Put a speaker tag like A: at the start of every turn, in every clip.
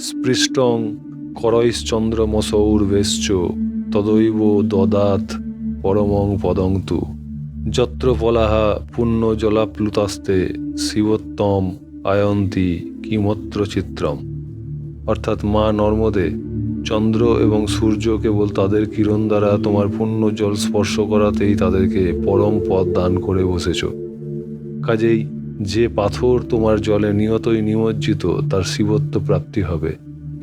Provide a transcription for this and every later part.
A: স্পৃষ্টং করৈশ্চন্দ্রমসৌর্বেশ্চ তদৈব দদাত পরমং পদং তু যত্র পলাহা পুণ্য জলাপ্লুতাস্তে শিবোত্তম আয়ন্তি কিমত্র চিত্রম। অর্থাৎ মা নর্মদে চন্দ্র এবং সূর্য কেবল তাদের কিরণ দ্বারা তোমার পুণ্য জল স্পর্শ করাতেই তাদেরকে পরম পদ দান করে বসেছ। কাজেই যে পাথর তোমার জলে নিয়তই নিমজ্জিত তার শিবত্ব প্রাপ্তি হবে,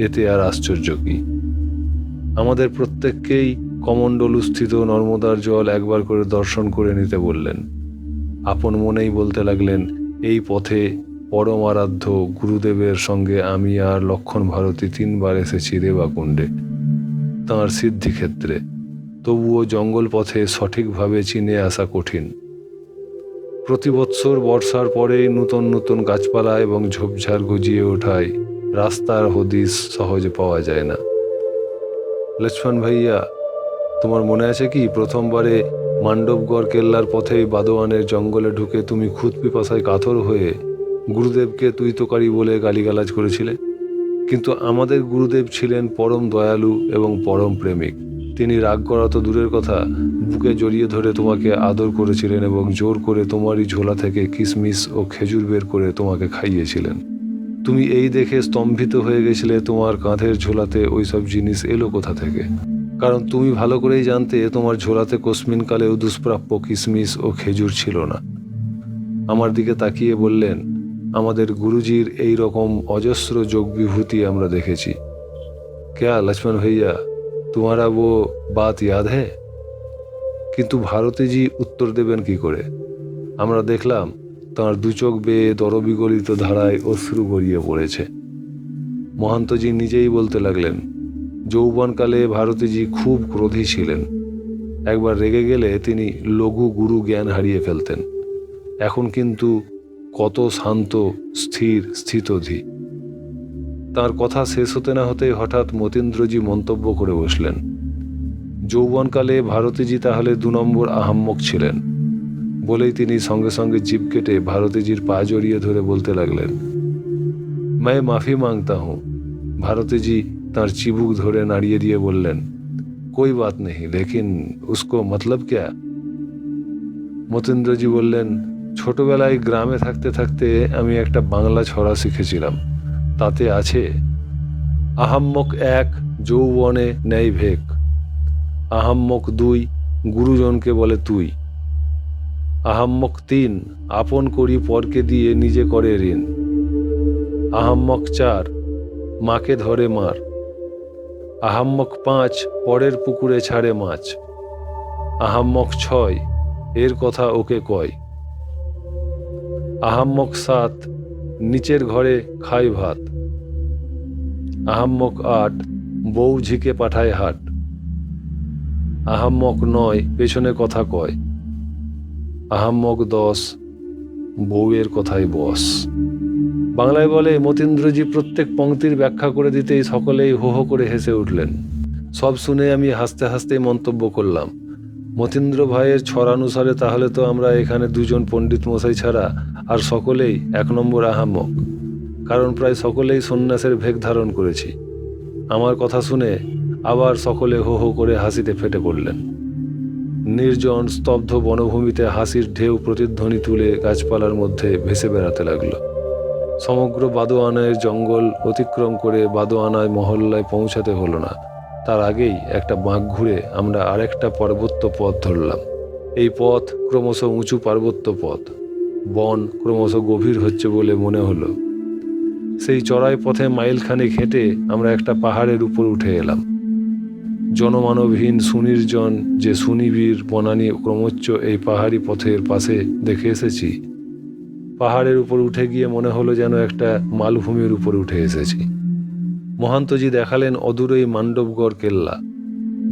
A: এতে আর আশ্চর্য কি। আমাদের প্রত্যেককেই কমণ্ডলুস্থিত নর্মদার জল একবার করে দর্শন করে নিতে বললেন। আপন মনেই বলতে লাগলেন, এই পথে পরম আরাধ্য গুরুদেবের সঙ্গে আমি আর লক্ষণ ভারতী 3 বার এসেছি রেবাকুণ্ডে তাঁর সিদ্ধিক্ষেত্রে, তবুও জঙ্গল পথে সঠিকভাবে চিনে আসা কঠিন। প্রতি বৎসর বর্ষার পরেই নূতন নূতন গাছপালা এবং ঝোপঝাড় গজিয়ে ওঠায় রাস্তার হদিস সহজে পাওয়া যায় না। লক্ষ্মণ ভাইয়া, তোমার মনে আছে কি প্রথমবারে মান্ডবগড় কেল্লার পথেই বাদোয়ানের জঙ্গলে ঢুকে তুমি খুদ পিপাসায় কাতর হয়ে গুরুদেবকে তুই তোকারি বলে গালিগালাজ করেছিলে? কিন্তু আমাদের গুরুদেব ছিলেন পরম দয়ালু এবং পরম প্রেমিক। তিনি রাগ করা তো দূরের কথা, বুকে জড়িয়ে ধরে তোমাকে আদর করেছিলেন এবং জোর করে তোমারই ঝোলা থেকে কিশমিশ ও খেজুর বের করে তোমাকে খাইয়েছিলেন। তুমি এই দেখে স্তম্ভিত হয়ে গেছিলে তোমার কাঁধের ঝোলাতে ওইসব জিনিস এলো কোথা থেকে। কারণ তুমি ভালো করেই জানতে তোমার ঝোলাতে কোস্মিনকালেও দুষ্প্রাপ্য কিশমিশ ও খেজুর ছিল না। আমার দিকে তাকিয়ে বললেন, আমাদের গুরুজির এই রকম অজস্র যোগ বিভূতি আমরা দেখেছি। ক্যা লক্ষ্মণ ভাইয়া, তোমারা वो बात याद है? কিন্তু ভারতীজি উত্তর দেবেন কি করে? আমরা দেখলাম তাঁর 2 চোখ বেয়ে দরবিগলিত ধারায় অশ্রু গড়িয়ে পড়েছে। মহান্তজি নিজেই বলতে লাগলেন, যৌবনকালে ভারতীজি খুব ক্রোধী ছিলেন। একবার রেগে গেলে তিনি লঘু গুরু জ্ঞান হারিয়ে ফেলতেন। এখন কিন্তু কত শান্ত, স্থির, স্থিতধী। তার কথা শেষ হতে না হতেই হঠাৎ মতীন্দ্রজি মন্তব্য করে বসলেন, যৌবনকালে ভারতীজি তাহলে 2 নম্বর আহাম্মক ছিলেন। বলেই তিনি সঙ্গে সঙ্গে জিভ কেটে ভারতীজির পা জড়িয়ে ধরে বলতে লাগলেন, मैं माफी मांगता हूं। ভারতীজি তাঁর চিবুক ধরে নাড়িয়ে দিয়ে বললেন, कोई बात नहीं, लेकिन उसको मतलब क्या? মতীন্দ্রজি বললেন, ছোটবেলায় গ্রামে থাকতে থাকতে আমি একটা বাংলা ছড়া শিখেছিলাম। তাতে আছে, আহাম্মক 1 যৌবনে নেয় ভেক, আহাম্মক 2 গুরুজনকে বলে তুই, আহাম্মক 3 আপন করি পরকে দিয়ে নিজে করে ঋণ, আহাম্মক 4 মাকে ধরে মার, আহাম্মক 5 পরের পুকুরে ছাড়ে মাছ, আহাম্মক 6 এর কথা ওকে কয়, আহাম্মক 7 নিচের ঘরে খায় ভাত, আহাম্মক 8 বউ ঝিকে পাঠায় হাট, আহাম্মক 9 পেছনে কথা কয়, আহাম্মক 10 বউয়ের কথাই বস। বাংলায় বলে, মতীন্দ্রজি প্রত্যেক পংক্তির ব্যাখ্যা করে দিতেই সকলেই হো হো করে হেসে উঠলেন। সব শুনে আমি হাসতে হাসতেই মন্তব্য করলাম, মতীন্দ্র ভাইয়ের ছড়ানুসারে তাহলে তো আমরা এখানে 2 জন পণ্ডিত মশাই ছাড়া আর সকলেই 1 নম্বর আহাম্মক, কারণ প্রায় সকলেই সন্ন্যাসের ভেক ধারণ করেছি। আমার কথা শুনে আবার সকলে হো হো করে হাসিতে ফেটে পড়লেন। নির্জন স্তব্ধ বনভূমিতে হাসির ঢেউ প্রতিধ্বনি তুলে গাছপালার মধ্যে ভেসে বেড়াতে লাগলো। সমগ্র বাদোয়ানের জঙ্গল অতিক্রম করে বাদোয়ানায় মহল্লায় পৌঁছাতে হলো না, তার আগেই একটা বাঁক ঘুরে আমরা আরেকটা পার্বত্য পথ ধরলাম। এই পথ ক্রমশ উঁচু পার্বত্য পথ। বন ক্রমশ গভীর হচ্ছে বলে মনে হলো। সেই চড়াই পথে মাইলখানেক হেঁটে আমরা একটা পাহাড়ের উপর উঠে এলাম। জনমানবহীন সুনির্জন যে সুনিবিড় বনানী ক্রমোচ্চ এই পাহাড়ি পথের পাশে দেখে এসেছি, পাহাড়ের উপর উঠে গিয়ে মনে হলো যেন একটা মালভূমির উপর উঠে এসেছি। মহান্তজি দেখালেন অদূরেই মান্ডবগড় কেল্লা,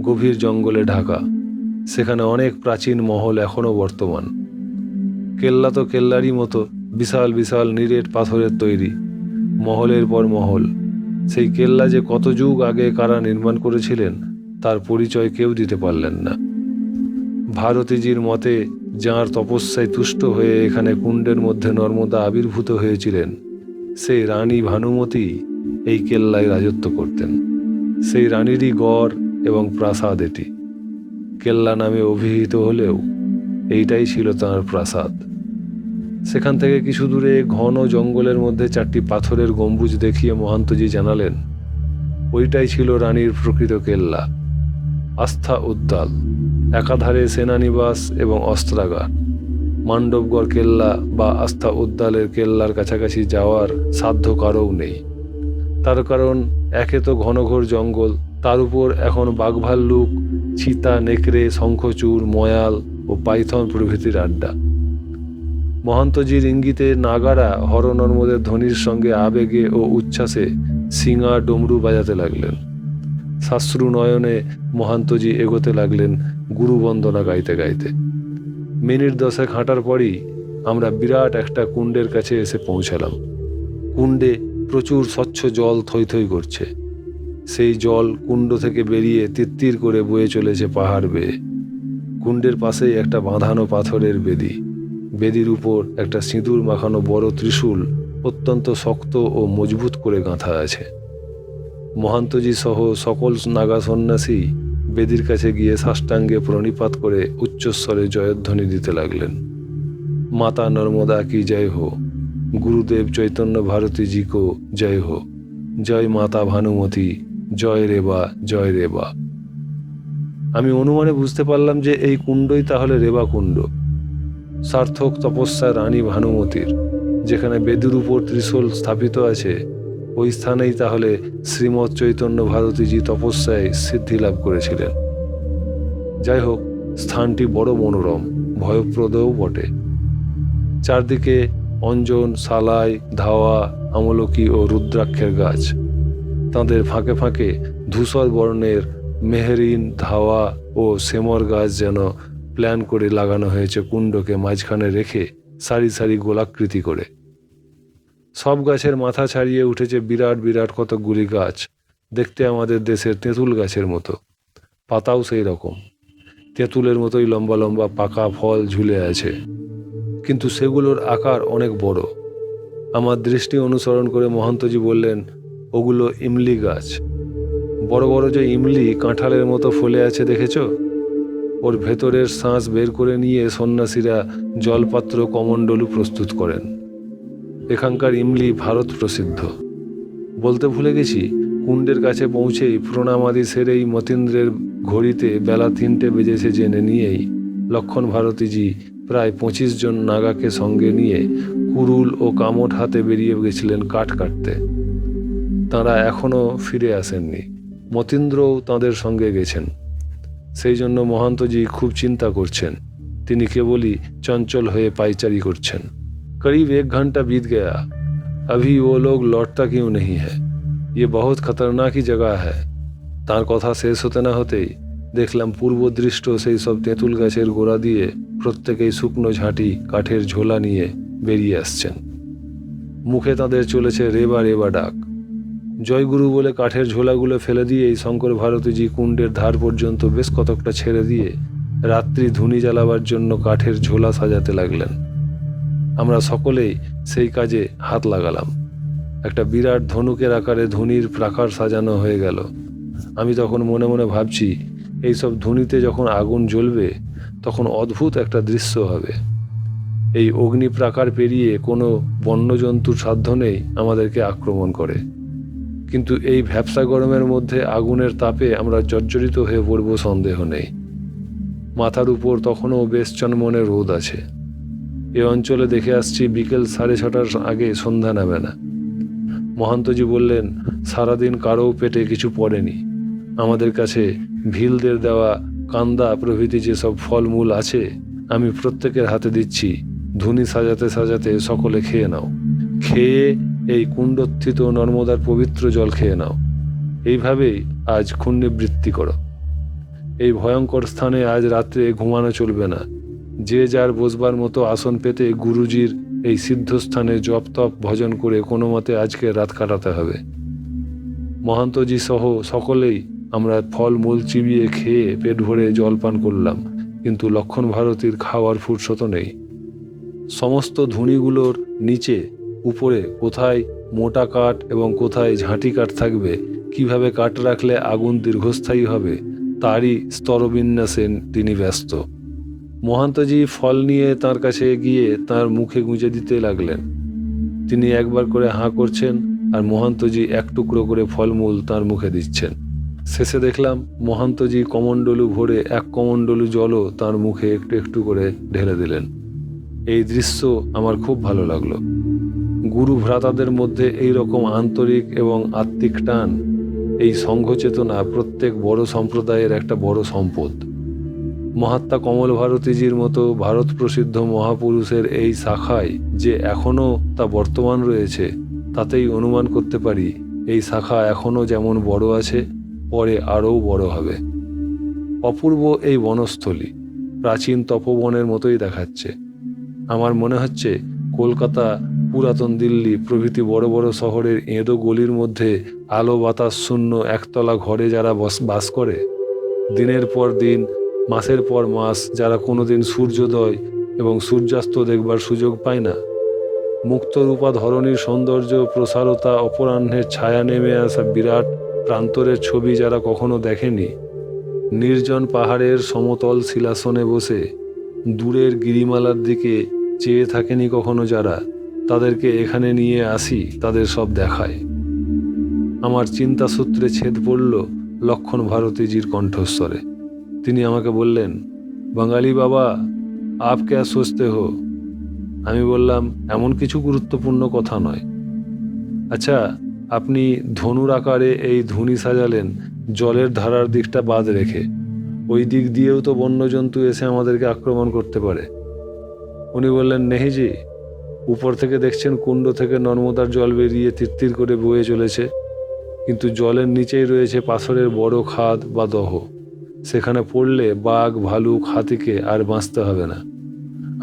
A: গভীর জঙ্গলে ঢাকা। সেখানে অনেক প্রাচীন মহল এখনো বর্তমান। কেল্লা তো কেল্লারই মতো, বিশাল বিশাল নিরেট পাথরের তৈরি, মহলের পর মহল। সেই কেল্লা যে কত যুগ আগে কারা নির্মাণ করেছিলেন তার পরিচয় কেউ দিতে পারলেন না। ভারতীজির মতে যাঁর তপস্যায় তুষ্ট হয়ে এখানে কুণ্ডের মধ্যে নর্মদা আবির্ভূত হয়েছিলেন, সেই রানী ভানুমতি এই কেল্লায় রাজত্ব করতেন। সেই রানীরই গড় এবং প্রাসাদ এটি। কেল্লা নামে অভিহিত হলেও এইটাই ছিল তাঁর প্রাসাদ। সেখান থেকে কিছু দূরে ঘন জঙ্গলের মধ্যে 4টি পাথরের গম্বুজ দেখিয়ে মহান্তজি জানালেন, ওইটাই ছিল রানীর প্রকৃত কেল্লা, আস্থা উদ্যাল। একাধারে সেনানিবাস এবং অস্ত্রাগার। মান্ডবগড় কেল্লা বা আস্থা উদ্যালের কেল্লার কাছাকাছি যাওয়ার সাধ্য কারও নেই। তার কারণ, একে তো ঘনঘোর জঙ্গল, তার উপর এখন বাঘভাল্লুক, চিতা, নেকড়ে, শঙ্খচূড়, ময়াল ও পাইথন প্রভৃতির আড্ডা। মহান্তজির ইঙ্গিতে নাগারা হরনর্মদের ধ্বনির সঙ্গে আবেগে ও উচ্ছ্বাসে সিঙা ডমরু বাজাতে লাগলেন। শাস্ত্রু নয়নে মহান্তজি এগোতে লাগলেন গুরুবন্দনা গাইতে গাইতে। মিনিট 10 হাঁটার পরই আমরা বিরাট একটা কুণ্ডের কাছে এসে পৌঁছালাম। কুণ্ডে প্রচুর স্বচ্ছ জল থই থই করছে। সেই জল কুণ্ড থেকে বেরিয়ে তিত্তির করে বয়ে চলেছে পাহাড় বেয়ে। কুণ্ডের পাশেই একটা বাঁধানো পাথরের বেদি। বেদির উপর একটা সিঁদুর মাখানো বড় ত্রিশূল অত্যন্ত শক্ত ও মজবুত করে গাঁথা আছে। মহান্তজি সহ সকল নাগা সন্ন্যাসী বেদির কাছে গিয়ে সাষ্টাঙ্গে প্রণিপাত করে উচ্চস্বরে জয়ধ্বনি দিতে লাগলেন। মাতা নর্মদা কি জয় হো, গুরুদেব চৈতন্য ভারতী জি কো জয় হো, জয় মাতা ভানুমতি, জয় রেবা, জয় রেবা। আমি অনুমানে বুঝতে পারলাম যে এই কুণ্ডই তাহলে রেবা কুণ্ড, সার্থক তপস্যা রানী ভানুমতির। যেখানে বেদির উপর ত্রিশূল স্থাপিত আছে, ওই স্থানেই তাহলে শ্রীমৎ চৈতন্য ভারতীজি তপস্যায় সিদ্ধি লাভ করেছিলেন। যাই হোক, স্থানটি বড় মনোরম, ভয়প্রদও বটে। চারদিকে অঞ্জন, সালাই, ধাওয়া, আমলকি ও রুদ্রাক্ষের গাছ। তাদের ফাঁকে ফাঁকে ধূসর বর্ণের মেহরিন, ধাওয়া ও সেমর গাছ যেন প্ল্যান করে লাগানো হয়েছে কুণ্ডকে মাঝখানে রেখে সারি সারি গোলাকৃতি করে। সব গাছের মাথা ছাড়িয়ে উঠেছে বিরাট বিরাট কতকগুলি গাছ, দেখতে আমাদের দেশের তেঁতুল গাছের মতো। পাতাও সেই রকম, তেঁতুলের মতোই লম্বা লম্বা পাকা ফল ঝুলে আছে, কিন্তু সেগুলোর আকার অনেক বড়। আমার দৃষ্টি অনুসরণ করে মহান্তজি বললেন, ওগুলো ইমলি গাছ। বড় বড় যে ইমলি কাঁঠালের মতো ফলে আছে দেখেছ? ওর ভেতরের শাঁস বের করে নিয়ে সন্ন্যাসীরা জলপাত্র, কমণ্ডলু প্রস্তুত করেন। এখানকার ইমলি ভারত প্রসিদ্ধ। বলতে ভুলে গেছি, কুণ্ডের কাছে পৌঁছেই প্রণামাদি সেরেই মতীন্দ্রের ঘড়িতে বেলা 3টে বেজেছে জেনে নিয়েই লক্ষণ ভারতীজি প্রায় 25 জন নাগাকে সঙ্গে নিয়ে কুরুল ও কামট হাতে বেরিয়ে গেছিলেন কাঠ কাটতে। তাঁরা এখনও ফিরে আসেননি। মতীন্দ্রও তাঁদের সঙ্গে গেছেন। সেই জন্য মহান্তজি খুব চিন্তা করছেন। তিনি কেবলই চঞ্চল হয়ে পাইচারি করছেন। करीब 1 घंटा बीत गया, अभी वो लोग लौटता क्यों नहीं है? ये बहुत खतरनाक ही जगह है। তার কথা শেষ হতে না হতেই দেখলাম পূর্বদৃষ্ট সেই সব তেঁতুল গাছের গোড়া দিয়ে প্রত্যেকেই শুকনো ঝাঁটি, কাঠের ঝোলা নিয়ে বেরিয়ে আসছেন। মুখে তাদের চলেছে রেবা রেবা ডাক। জয়গুরু বলে কাঠের ঝোলাগুলো ফেলে দিয়েই শঙ্কর ভারতীজি কুণ্ডের ধার পর্যন্ত বেশ কতকটা ছেড়ে দিয়ে রাত্রি ধুনি জ্বালাবার জন্য কাঠের ঝোলা সাজাতে লাগলেন। আমরা সকলেই সেই কাজে হাত লাগালাম। একটা বিরাট ধনুকের আকারে ধুনির প্রাকার সাজানো হয়ে গেল। আমি তখন মনে মনে ভাবছি, এইসব ধুনিতে যখন আগুন জ্বলবে তখন অদ্ভুত একটা দৃশ্য হবে। এই অগ্নি প্রাকার পেরিয়ে কোনো বন্যজন্তুর সাধ্য নেই আমাদেরকে আক্রমণ করে, কিন্তু এই ভ্যাপসা গরমের মধ্যে আগুনের তাপে আমরা জর্জরিত হয়ে পড়ব সন্দেহ নেই। মাথার উপর তখনও বেশ চনমনে রোদ আছে। এ অঞ্চলে দেখে আসছি বিকেল 6:30টার আগে সন্ধ্যা নামে না। মহান্তজি বললেন, সারাদিন কারও পেটে কিছু পড়েনি। আমাদের কাছে ভিলদের দেওয়া কান্দা প্রভৃতি যেসব ফলমূল আছে আমি প্রত্যেকের হাতে দিচ্ছি। ধুনি সাজাতে সাজাতে সকলে খেয়ে নাও। খেয়ে এই কুণ্ডোত্থিত নর্মদার পবিত্র জল খেয়ে নাও। এইভাবেই আজ ক্ষুণ্ণিবৃত্তি করো। এই ভয়ঙ্কর স্থানে আজ রাত্রে ঘুমানো চলবে না। যে যার বসবার মতো আসন পেতে গুরুজির এই সিদ্ধস্থানে জপ তপ ভজন করে কোনো মতে আজকে রাত কাটাতে হবে। মহান্তজি সহ সকলেই আমরা ফল মূল চিবিয়ে খেয়ে পেট ভরে জলপান করলাম, কিন্তু লক্ষণ ভারতীর খাওয়ার ফুরসত নেই। সমস্ত ধুনিগুলোর নিচে উপরে কোথায় মোটা কাঠ এবং কোথায় ঝাঁটি কাঠ থাকবে, কিভাবে কাঠ রাখলে আগুন দীর্ঘস্থায়ী হবে, তারই স্তরবিন্যাসে তিনি ব্যস্ত। মহান্তজি ফল নিয়ে তার কাছে গিয়ে তার মুখে গুঁজে দিতে লাগলেন। তিনি একবার করে হাঁ করছেন আর মহান্তজি এক টুকরো করে ফলমূল তার মুখে দিচ্ছেন। শেষে দেখলাম মহান্তজি কমণ্ডলু ভরে এক কমণ্ডলু জলও তার মুখে একটু একটু করে ঢেলে দিলেন। এই দৃশ্য আমার খুব ভালো লাগলো। গুরু ভ্রাতাদের মধ্যে এই রকম আন্তরিক এবং আত্মিক টান, এই সংঘ চেতনা প্রত্যেক বড় সম্প্রদায়ের একটা বড় সম্পদ। মহাত্মা কমল ভারতীজির মতো ভারত প্রসিদ্ধ মহাপুরুষের এই শাখায় যে এখনও তা বর্তমান রয়েছে, তাতেই অনুমান করতে পারি এই শাখা এখনও যেমন বড় আছে, পরে আরও বড় হবে। অপূর্ব এই বনস্থলী প্রাচীন তপবনের মতোই দেখাচ্ছে। আমার মনে হচ্ছে কলকাতা, পুরাতন দিল্লি প্রভৃতি বড় বড় শহরের এঁদো গলির মধ্যে আলো বাতাস শূন্য একতলা ঘরে যারা বাস করে, দিনের পর দিন, মাসের পর মাস, যারা কোনোদিন সূর্যোদয় এবং সূর্যাস্ত দেখবার সুযোগ পায় না, মুক্তরূপা ধরণীর সৌন্দর্য, প্রসারতা, অপরাহ্নের ছায়া নেমে আসা বিরাট প্রান্তরের ছবি যারা কখনো দেখেনি, নির্জন পাহাড়ের সমতল শিলাসনে বসে দূরের গিরিমালার দিকে চেয়ে থাকেনি কখনো যারা, তাদেরকে এখানে নিয়ে আসি, তাদের সব দেখায়। আমার চিন্তাসূত্রে ছেদ পড়ল লক্ষণ ভারতীজির কণ্ঠস্বরে। তিনি আমাকে বললেন, বাঙালি বাবা, আপ ক্যা সোচতে হো? আমি বললাম, এমন কিছু গুরুত্বপূর্ণ কথা নয়। আচ্ছা, আপনি ধনুর আকারে এই ধুনি সাজালেন জলের ধারার দিকটা বাদ রেখে, ওই দিক দিয়েও তো বন্যজন্তু এসে আমাদেরকে আক্রমণ করতে পারে। উনি বললেন, নেহিজি, উপর থেকে দেখছেন কুণ্ড থেকে নর্মদার জল বেরিয়ে তিত্তির করে বয়ে চলেছে, কিন্তু জলের নিচেই রয়েছে পাথরের বড় খাদ বা দহ। সেখানে পড়লে বাঘ, ভালুক, হাতিকে আর বাঁচতে হবে না।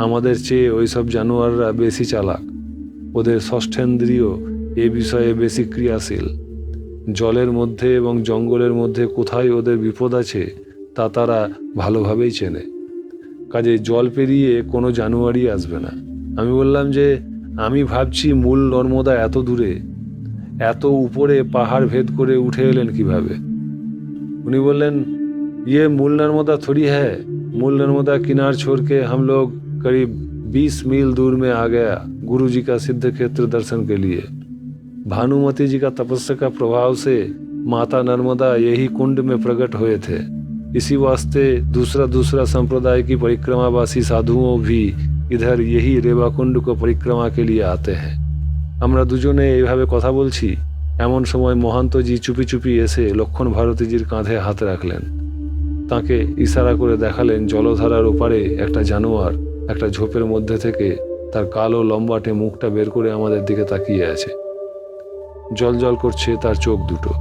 A: আমাদের চেয়ে ওইসব জানোয়াররা বেশি চালাক, ওদের ষষ্ঠেন্দ্রিয় এ বিষয়ে বেশি ক্রিয়াশীল। জলের মধ্যে এবং জঙ্গলের মধ্যে কোথায় ওদের বিপদ আছে তা তারা ভালোভাবেই চেনে। কাজে জল পেরিয়ে কোনো জানোয়ারই আসবে না। আমি বললাম যে, আমি ভাবছি মূল নর্মদা এত দূরে, এত উপরে পাহাড় ভেদ করে উঠে এলেন কিভাবে? উনি বললেন, ये मूल नर्मदा थोड़ी है, मूल नर्मदा किनार छोड़ के हम लोग करीब 20 मील दूर में आ गया गुरु जी का सिद्ध क्षेत्र दर्शन के लिए। भानुमती जी का तपस्या का प्रभाव से माता नर्मदा यही कुंड में प्रकट हुए थे। इसी वास्ते दूसरा संप्रदाय की परिक्रमावासी साधुओं भी इधर यही रेवा कुंड को परिक्रमा के लिए आते हैं। আমরা দুজনে এইভাবে কথা বলছি, এমন সময় মহান্তজি চুপি চুপি এসে লক্ষণ ভারতীজির কাঁধে হাত রাখলেন। তাকে ইশারা করে দেখালেন জলধারার ওপারে একটা জানোয়ার একটা ঝোপের মধ্যে থেকে তার কালো লম্বাটে মুখটা বের করে আমাদের দিকে তাকিয়ে আছে। জল জল করছে তার চোখ দুটো।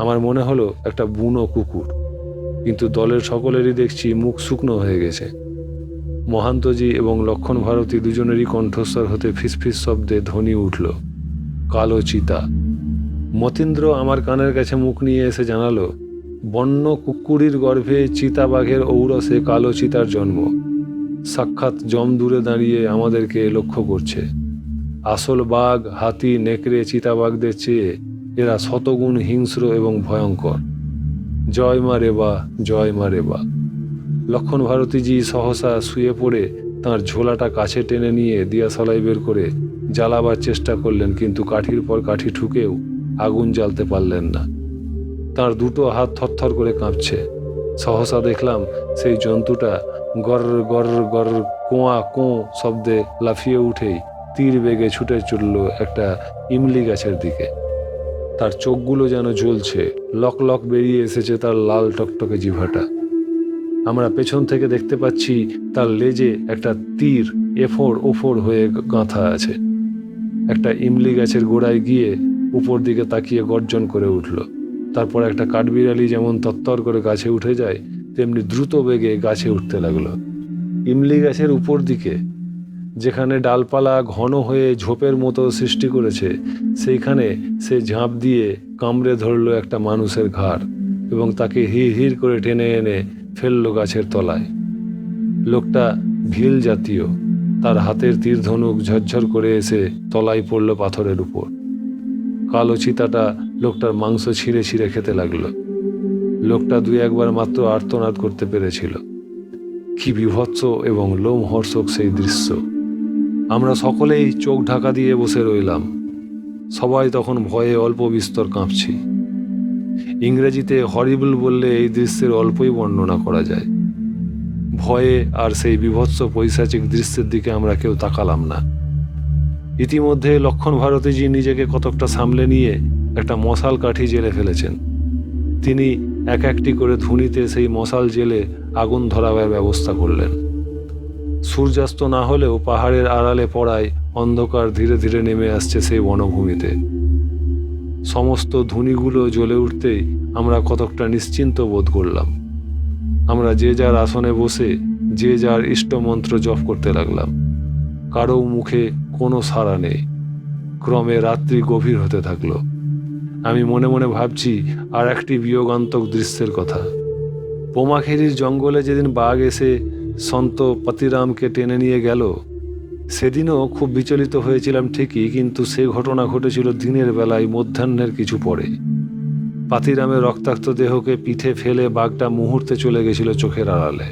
A: আমার মনে হলো একটা বুনো কুকুর, কিন্তু দলের সকলেরই দেখছি মুখ শুকনো হয়ে গেছে। মহান্তজি এবং লক্ষণ ভারতী দুজনেরই কণ্ঠস্বর হতে ফিসফিস শব্দে ধ্বনি উঠল, কালো চিতা। মতীন্দ্র আমার কানের কাছে মুখ নিয়ে এসে জানালো, বন্য কুকুরির গর্ভে চিতা বাঘের ঔরসে কালো চিতার জন্ম। সাক্ষাৎ জম দূরে দাঁড়িয়ে আমাদেরকে লক্ষ্য করছে। আসল বাঘ, হাতি, নেকড়ে, চিতাবাঘদের চেয়ে এরা শতগুণ হিংস্র এবং ভয়ঙ্কর। জয় মা রেবা, জয় মা রেবা। লক্ষণ ভারতীজি সহসা শুয়ে পড়ে তাঁর ঝোলাটা কাছে টেনে নিয়ে দিয়াশলাই বের করে জ্বালাবার চেষ্টা করলেন, কিন্তু কাঠির পর কাঠি ঠুকেও আগুন জ্বালতে পারলেন না। তার দুটো হাত থরথর করে কাঁপছে। সহসা দেখলাম সেই জন্তুটা গর গর গর কোয়া কোঁ শব্দে লাফিয়ে উঠেই তীর বেগে ছুটে চলল একটা ইমলি গাছের দিকে। তার চোখগুলো যেন জ্বলছে, লক লক বেরিয়ে এসেছে তার লাল টকটকে জিভাটা। আমরা পেছন থেকে দেখতে পাচ্ছি তার লেজে একটা তীর এফোর ওফোর হয়ে গাঁথা আছে। একটা ইমলি গাছের গোড়ায় গিয়ে উপর দিকে তাকিয়ে গর্জন করে উঠল। তারপর একটা কাঠবিড়ালি যেমন তত্তর করে গাছে উঠে যায়, তেমনি দ্রুত বেগে গাছে উঠতে লাগলো। ইমলি গাছের উপর দিকে, যেখানে ডালপালা ঘন হয়ে ঝোপের মতো সৃষ্টি করেছে, সেইখানে সে ঝাঁপ দিয়ে কামড়ে ধরল একটা মানুষের ঘাড় এবং তাকে হির হির করে টেনে এনে ফেললো গাছের তলায়। লোকটা ভিল জাতীয়, তার হাতের তীর ধনুক ঝরঝর করে এসে তলায় পড়ল পাথরের উপর। কালো চিতাটা লোকটার মাংস ছিঁড়ে ছিঁড়ে খেতে লাগলো। লোকটা দুই একবার মাত্র আর্তনাদ করতে পেরেছিল। কি বিভৎস এবং লোমহর্ষক সেই দৃশ্য! আমরা সকলেই চোখ ঢাকা দিয়ে বসে রইলাম। সবাই তখন ভয়ে অল্প বিস্তর কাঁপছি। ইংরেজিতে হরিবল বললে এই দৃশ্যের অল্পই বর্ণনা করা যায়। ভয়ে আর সেই বিভৎস পৈশাচিক দৃশ্যের দিকে আমরা কেউ তাকালাম না। ইতিমধ্যে লক্ষণ ভারতীজি নিজেকে কতকটা সামলে নিয়ে একটা মশাল কাঠি জেলে ফেলেছেন। তিনি এক একটি করে ধুনিতে সেই মশাল জেলে আগুন ধরাবার ব্যবস্থা করলেন। সূর্যাস্ত না হলেও পাহাড়ের আড়ালে পড়ায় অন্ধকার ধীরে ধীরে নেমে আসছে সেই বনভূমিতে। সমস্ত ধুনিগুলো জ্বলে উঠতেই আমরা কতকটা নিশ্চিন্ত বোধ করলাম। আমরা যে যার আসনে বসে যে যার ইষ্টমন্ত্র জপ করতে লাগলাম। কারো মুখে কোনো সাড়া নেই। ক্রমে রাত্রি গভীর হতে থাকলো। আমি মনে মনে ভাবছি আর একটি বিয়োগান্তক দৃশ্যের কথা। পোমাখেরির জঙ্গলে যেদিন বাঘ এসে সন্ত পাতিরামকে টেনে নিয়ে গেল, সেদিনও খুব বিচলিত হয়েছিলাম ঠিকই, কিন্তু সে ঘটনা ঘটেছিল দিনের বেলায় মধ্যাহ্নের কিছু পরে। পাতিরামের রক্তাক্ত দেহকে পিঠে ফেলে বাঘটা মুহূর্তে চলে গেছিল চোখের আড়ালে।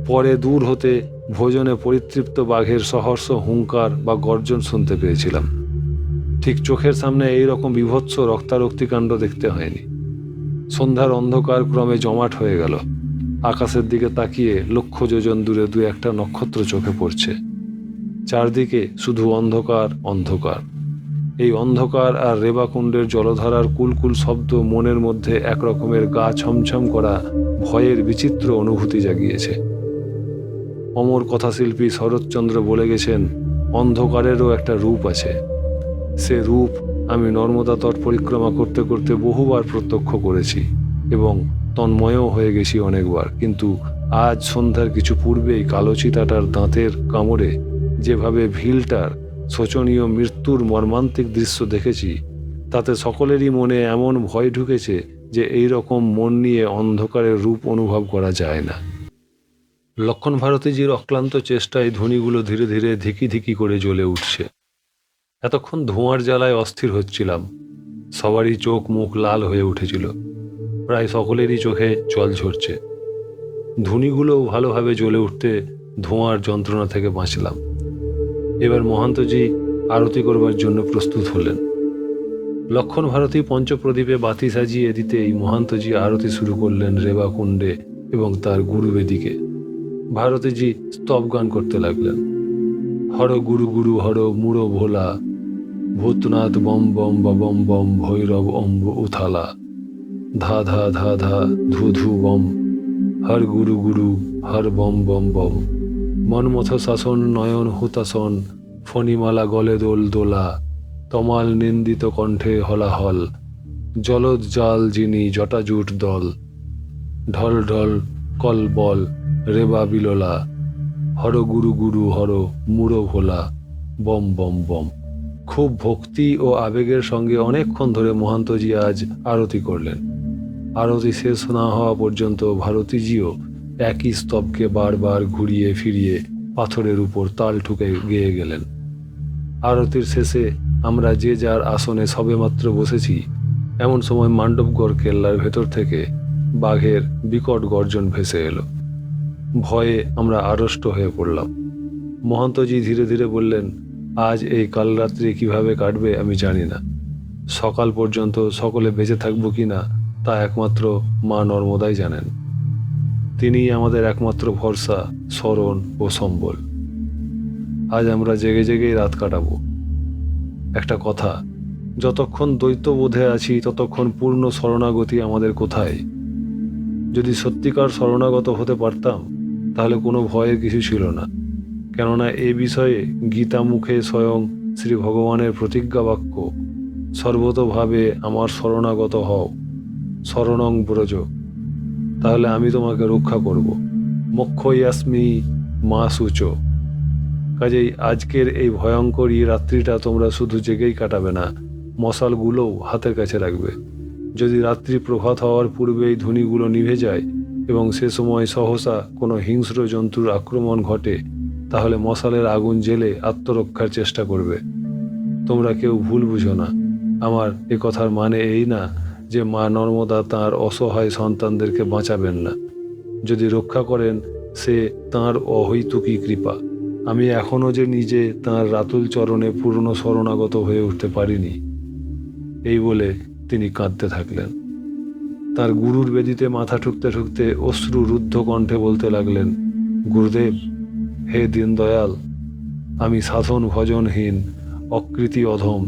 A: পরে দূর হতে ভোজনে পরিতৃপ্ত বাঘের সহর্ষ হুঙ্কার বা গর্জন শুনতে পেয়েছিলাম। ঠিক চোখের সামনে এইরকম বিভৎস রক্তারক্তিকাণ্ড দেখতে হয়নি। সন্ধ্যার অন্ধকার ক্রমে জমাট হয়ে গেল। আকাশের দিকে তাকিয়ে লক্ষ যোজন দূরে দু একটা নক্ষত্র চোখে পড়ছে। চারদিকে শুধু অন্ধকার অন্ধকার। এই অন্ধকার আর রেবাকুণ্ডের জলধারার কুলকুল শব্দ মনের মধ্যে একরকমের গা ছমছম করা ভয়ের বিচিত্র অনুভূতি জাগিয়েছে। অমর কথাশিল্পী শরৎচন্দ্র বলে গেছেন, অন্ধকারেরও একটা রূপ আছে। সে রূপ আমি নর্মদা তট পরিক্রমা করতে করতে বহুবার প্রত্যক্ষ করেছি এবং তন্ময়ও হয়ে গেছি অনেকবার। কিন্তু আজ সন্ধ্যার কিছু পূর্বেই কালো চিতাটার দাঁতের কামড়ে যেভাবে ভিলটার শোচনীয় মৃত্যুর মর্মান্তিক দৃশ্য দেখেছি, তাতে সকলেরই মনে এমন ভয় ঢুকেছে যে এই রকম মন নিয়ে অন্ধকারের রূপ অনুভব করা যায় না। লক্ষণ ভারতীজির অক্লান্ত চেষ্টায় ধ্বনিগুলো ধীরে ধীরে ধিকি ধিকি করে জ্বলে উঠছে। এতক্ষণ ধোঁয়ার জ্বালায় অস্থির হচ্ছিলাম। সবারই চোখ মুখ লাল হয়ে উঠেছিল। প্রায় সকলেরই চোখে জল ঝরছে। ধুনিগুলোও ভালোভাবে জ্বলে উঠতে ধোঁয়ার যন্ত্রণা থেকে বাঁচলাম। এবার মহান্তজি আরতি করবার জন্য প্রস্তুত হলেন। লক্ষণ ভারতী পঞ্চপ্রদীপে বাতি সাজিয়ে দিতেই মহান্তজি আরতি শুরু করলেন রেবাকুণ্ডে এবং তার গুরুবেদিকে। ভারতীজি স্তব গান করতে লাগলেন। হর গুরু গুরু হর মুড়ো ভোলা, ভূতনাথ বম বম বম বম ভৈরব অম্ব উথালা, ধা ধা ধা ধা ধু ধু বম, হর গুরু গুরু হর বম বম বম, মনমথ শাসন নয়ন হুতাসন, ফণিমালা গলে দোল দোলা, তমাল নিন্দিত কণ্ঠে হলাহল, জলদ জাল যিনি জটাজুট দল, ঢল ঢল কল বল রেবা বিলোলা, হর গুরু গুরু হর মুড়ো ভোলা, বম বম বম। খুব ভক্তি ও আবেগের সঙ্গে অনেকক্ষণ ধরে মহান্তজি আজ আরতি করলেন। আরতি শেষ না হওয়া পর্যন্ত ভারতীজিও একই স্তবকে বারবার ঘুরিয়ে ফিরিয়ে পাথরের উপর তাল ঠুকে গেয়ে গেলেন। আরতির শেষে আমরা যে যার আসনে সবেমাত্র বসেছি, এমন সময় মান্ডবগড় কেল্লার ভেতর থেকে বাঘের বিকট গর্জন ভেসে এলো। ভয়ে আমরা আড়ষ্ট হয়ে পড়লাম। মহান্তজি ধীরে ধীরে বললেন, আজ এই কাল রাত্রি কিভাবে কাটবে আমি জানি না। সকাল পর্যন্ত সকলে বেঁচে থাকবো কিনা তা একমাত্র মা নর্মদাই জানেন। তিনিই আমাদের একমাত্র ভরসা, শরণ ও সম্বল। আজ আমরা জেগে জেগেই রাত কাটাবো। একটা কথা, যতক্ষণ দ্বৈতবোধে আছি ততক্ষণ পূর্ণ শরণাগতি আমাদের কোথায়? যদি সত্যিকার শরণাগত হতে পারতাম তাহলে কোনো ভয়ের কিছু ছিল না। কেননা এ বিষয়ে গীতা মুখে স্বয়ং শ্রী ভগবানের প্রতিজ্ঞা বাক্য, সর্বতোভাবে আমার শরণাগত হও, শরণং ব্রজ, তাহলে আমি তোমাকে রক্ষা করব। মোক্ষয়াস্মি মা সূচ। কাজেই আজকের এই ভয়ঙ্করী রাত্রিটা তোমরা শুধু জেগেই কাটাবে না, মশালগুলোও হাতের কাছে রাখবে। যদি রাত্রি প্রভাত হওয়ার পূর্বেই ধ্বনিগুলো নিভে যায় এবং সে সময় সহসা কোনো হিংস্র জন্তুর আক্রমণ ঘটে, তাহলে মশালের আগুন জেলে আত্মরক্ষার চেষ্টা করবে। তোমরা কেউ ভুল বুঝো না। আমার এ কথার মানে এই না যে মা নর্মদা তাঁর অসহায় সন্তানদেরকে বাঁচাবেন না। যদি রক্ষা করেন, সে তাঁর অহৈতুকী কৃপা। আমি এখনও যে নিজে তাঁর রাতুল চরণে পূর্ণ শরণাগত হয়ে উঠতে পারিনি। এই বলে তিনি কাঁদতে থাকলেন। তার গুরুর বেদিতে মাথা ঠুকতে ঠুকতে অশ্রু রুদ্ধ কণ্ঠে বলতে লাগলেন, গুরুদেব, হে দীনদয়াল, আমি সাধন ভজনহীন, অকৃতি অধম,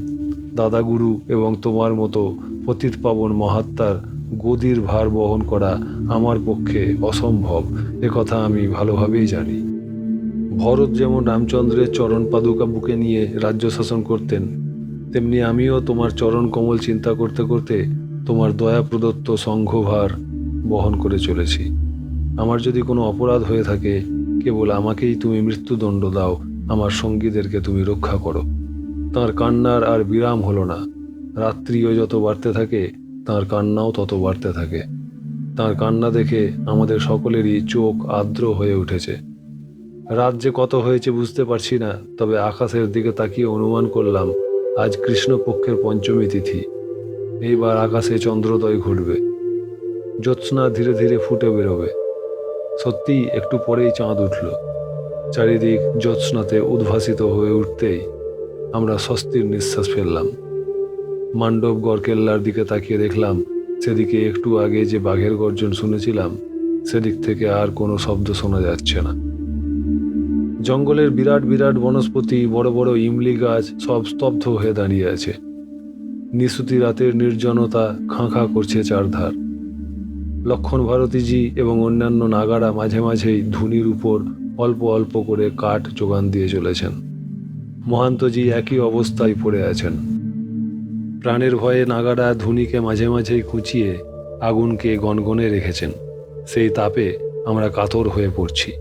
A: দাদাগুরু এবং তোমার মতো পতিত পাবন মহাত্মার গদির ভার বহন করা আমার পক্ষে অসম্ভব, কথা আমি ভালোভাবেই জানি। ভরত যেমন রামচন্দ্রের চরণ পাদুকা বুকে নিয়ে রাজ্য শাসন করতেন, তেমনি আমিও তোমার চরণ কমল চিন্তা করতে করতে তোমার দয়া প্রদত্ত সংঘভার বহন করে চলেছি। আমার যদি কোনো অপরাধ হয়ে থাকে, কেবল আমাকেই তুমি মৃত্যুদণ্ড দাও, আমার সঙ্গীদেরকে তুমি রক্ষা করো। তাঁর কান্নার আর বিরাম হলো না। রাত্রিও যত বাড়তে থাকে, তাঁর কান্নাও তত বাড়তে থাকে। তাঁর কান্না দেখে আমাদের সকলেরই চোখ আর্দ্র হয়ে উঠেছে। রাত যে কত হয়েছে বুঝতে পারছি না, তবে আকাশের দিকে তাকিয়ে অনুমান করলাম আজ কৃষ্ণপক্ষের পঞ্চমী তিথি। এইবার আকাশে চন্দ্রোদয় ঘটবে, জ্যোৎস্না ধীরে ধীরে ফুটে বেরোবে। সত্যি একটু পরেই চাঁদ উঠল। চারিদিক জ্যোৎস্নাতে উদ্ভাসিত হয়ে উঠতেই আমরা স্বস্তির নিঃশ্বাস ফেললাম। মান্ডবগড় কেল্লার দিকে তাকিয়ে দেখলাম, সেদিকে একটু আগে যে বাঘের গর্জন শুনেছিলাম, সেদিক থেকে আর কোনো শব্দ শোনা যাচ্ছে না। জঙ্গলের বিরাট বিরাট বনস্পতি, বড় বড় ইমলি গাছ সব স্তব্ধ হয়ে দাঁড়িয়ে আছে। নিশুতি রাতের নির্জনতা খাঁ খাঁ করছে চারধার। লক্ষণ ভারতীজি এবং অন্যান্য নাগারা মাঝে মাঝেই ধুনির উপর অল্প অল্প করে কাঠ যোগান দিয়ে চলেছেন। মহান্তজি একই অবস্থায় পড়ে আছেন। প্রাণের ভয়ে নাগারা ধুনিকে মাঝে মাঝেই কুচিয়ে আগুনকে গনগনে রেখেছেন। সেই তাপে আমরা কাতর হয়ে পড়ছি।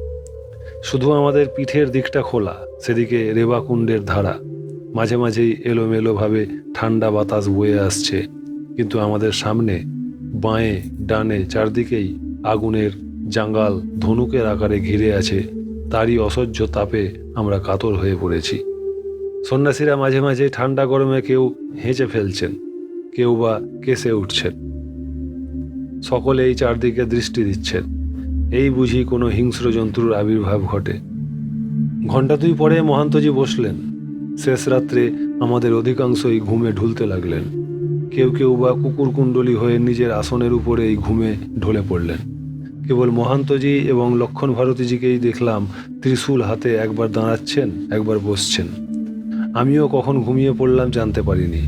A: শুধু আমাদের পিঠের দিকটা খোলা, সেদিকে রেবাকুণ্ডের ধারা। মাঝে মাঝেই এলোমেলোভাবে ঠান্ডা বাতাস বয়ে আসছে, কিন্তু আমাদের সামনে, বাঁয়ে, ডানে চারদিকেই আগুনের জাঙ্গাল ধনুকের আকারে ঘিরে আছে। তারই অসহ্য তাপে আমরা কাতর হয়ে পড়েছি। সন্ন্যাসীরা মাঝে মাঝে ঠান্ডা গরমে কেউ হেঁচে ফেলছেন, কেউ বা কেসে উঠছেন। সকলেই চারদিকে দৃষ্টি দিচ্ছেন। এই বুঝি কোনো হিংস্র জন্তুর আবির্ভাব ঘটে। ঘণ্টা দুই পরে মহান্তজি বসলেন। শেষ রাত্রে আমাদের অধিকাংশই ঘুমে ঢুলতে লাগলেন। কেউ কেউ বা কুকুরকুণ্ডলী হয়ে নিজের আসনের উপরে এই ঘুমে ঢলে পড়লেন। কেবল মহান্তজি এবং লক্ষণ ভারতীজিকেই দেখলাম ত্রিশূল হাতে একবার দাঁড়াচ্ছেন, একবার বসছেন। আমিও কখন ঘুমিয়ে পড়লাম জানতে পারিনি।